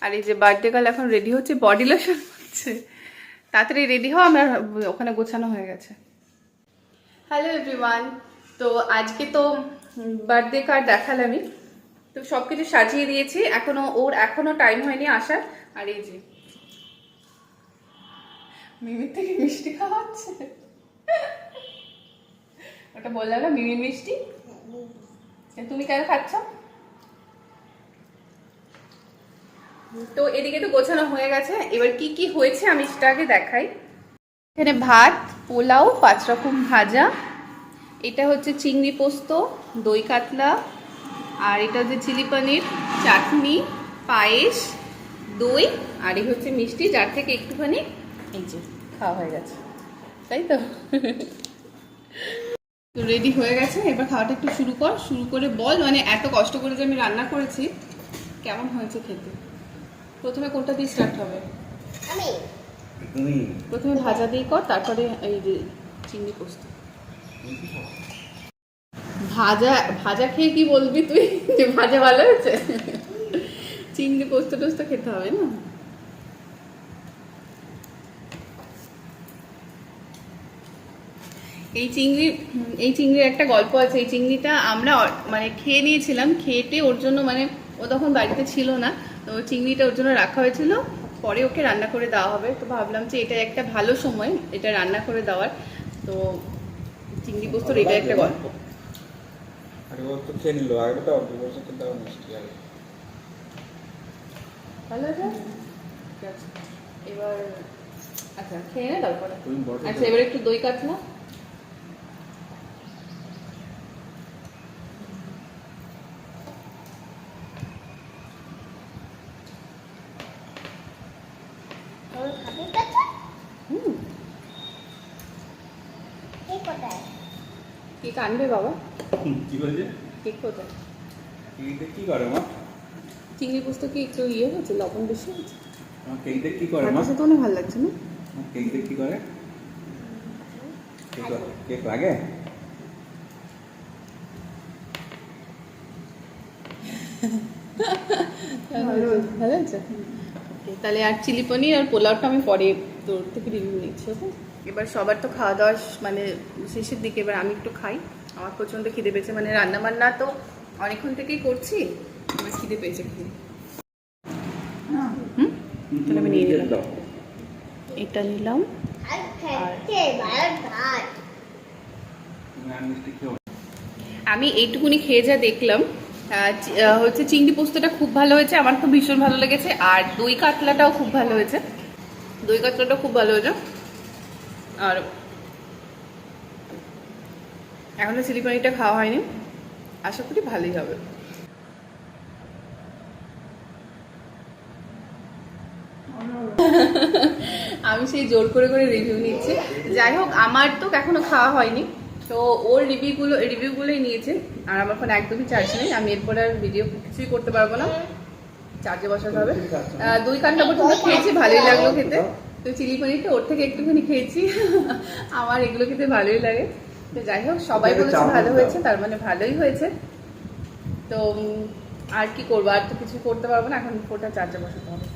আর এই যে birthday girl এখন রেডি হচ্ছে, বডি লোশন হচ্ছে। তাড়াতাড়ি রেডি হও, আমরা ওখানে গোছানো হয়ে গেছে। হ্যালো এভরিওয়ান, তো আজকে তো বার্থডে কার্ড দেখালামই, তো সব কিছু সাজিয়ে দিয়েছি। এখনো টাইম হয়নি আসার। আর এই যে মিমির থেকে মিষ্টি খাওয়া হচ্ছে, ওটা বললাম না মিমির মিষ্টি। তুমি কেন খাচ্ছ? তো এদিকে তো গোছানো হয়ে গেছে, এবার কি কি হয়েছে আমি সেটা আগে দেখাই। এখানে ভাত, পোলাও, 5 রকম ভাজা, এটা হচ্ছে চিংড়ি পোস্ত, দই কাতলা, আর এটা হচ্ছে চিলি পনির, চাটনি, পায়েস, দই, আর এই হচ্ছে মিষ্টি, যার থেকে একটুখানি এই যে খাওয়া হয়ে গেছে, তাই তো। তো রেডি হয়ে গেছে, এবার খাওয়াটা একটু শুরু করে বল, মানে এত কষ্ট করে যে আমি রান্না করেছি কেমন হয়েছে খেতে। প্রথমে কোনটা দিয়ে স্টার্ট হবে? প্রথমে ভাজা দিয়ে কর, তারপরে এই যে চিংড়ি পোস্ত। ভাজা খেয়ে কি বলবি তুই যে ভাজা ভালো হয়েছে? চিংড়ি পোস্ত টোস্ত খেতে হবে না। এই চিংড়ির একটা গল্প আছে। এই চিংড়িটা আমরা মানে খেয়ে নিয়েছিলাম, খেতে ওর জন্য মানে ও তখন বাড়িতে ছিল না, তো চিংড়িটা ওর জন্য রাখা হয়েছিল, পরে ওকে রান্না করে দেওয়া হবে। তো ভাবলাম যে এটা একটা ভালো সময় এটা রান্না করে দেওয়ার, তো চিংড়ি পোস্তর এটা একটা গল্প। ভালো আছে, ঠিক আছে। এবার আচ্ছা খেয়ে নে তারপরে। আচ্ছা এবার একটু দই কাতলা। কেক আনবে বাবা? কি বলছে? কেক কোথায়? কেকটা কি করে মা? চিংড়ি পোস্ত কি একটু ইয়ে হচ্ছে, লবণ বেশি হচ্ছে? আমার কেকটা কি করে মা? তো অনেক ভালো লাগছে না? কেকটা কি করে? কেক লাগে? ভালো হয়েছে। তাহলে আর চিলি পনির আর পোলাওটা আমি পরে তোর থেকে রিভিউ নিচ্ছি। ওকে, এবার সবার তো খাওয়া দাওয়া মানে শেষের দিকে, এবার আমি একটু খাই। আমার প্রচণ্ড খিদে পেয়েছে, মানে রান্না বান্না তো অনেকক্ষণ থেকেই করছি, আমার খিদে পেয়েছে খুব। তাহলে আমি নিয়ে নিলাম, এটা নিলাম। আমি এইটুকুনি খেয়ে যা দেখলাম, হচ্ছে চিংড়ি পোস্তটা খুব ভালো হয়েছে, আমার তো ভীষণ ভালো লেগেছে। আর দই কাতলাটাও খুব ভালো হয়েছে, আর এখনো চিলি পনিরটা খাওয়া হয়নি, আশা করি ভালোই হবে। আমি সেই জোর করে রিভিউ নিচ্ছি। যাই হোক, আমার তো এখনো খাওয়া হয়নি, তো ওর রিভিউগুলোই নিয়েছে। আর আমার ফোন একদমই চার্জ নেই, আমি এরপর আর ভিডিও কিছুই করতে পারবো না, চার্জে বসাতে হবে। দুই কান্না পর্যন্ত খেয়েছি, ভালোই লাগলো খেতে। তো চিলি পনিরটা ওর থেকে একটুখানি খেয়েছি, আমার এগুলো খেতে ভালোই লাগে। তো যাই হোক, সবাই বলেছে ভালো হয়েছে, তার মানে ভালোই হয়েছে। তো আর কি করবো, আর তো কিছু করতে পারবো না, এখন ফোনটা চার্জে বসাতে হবে।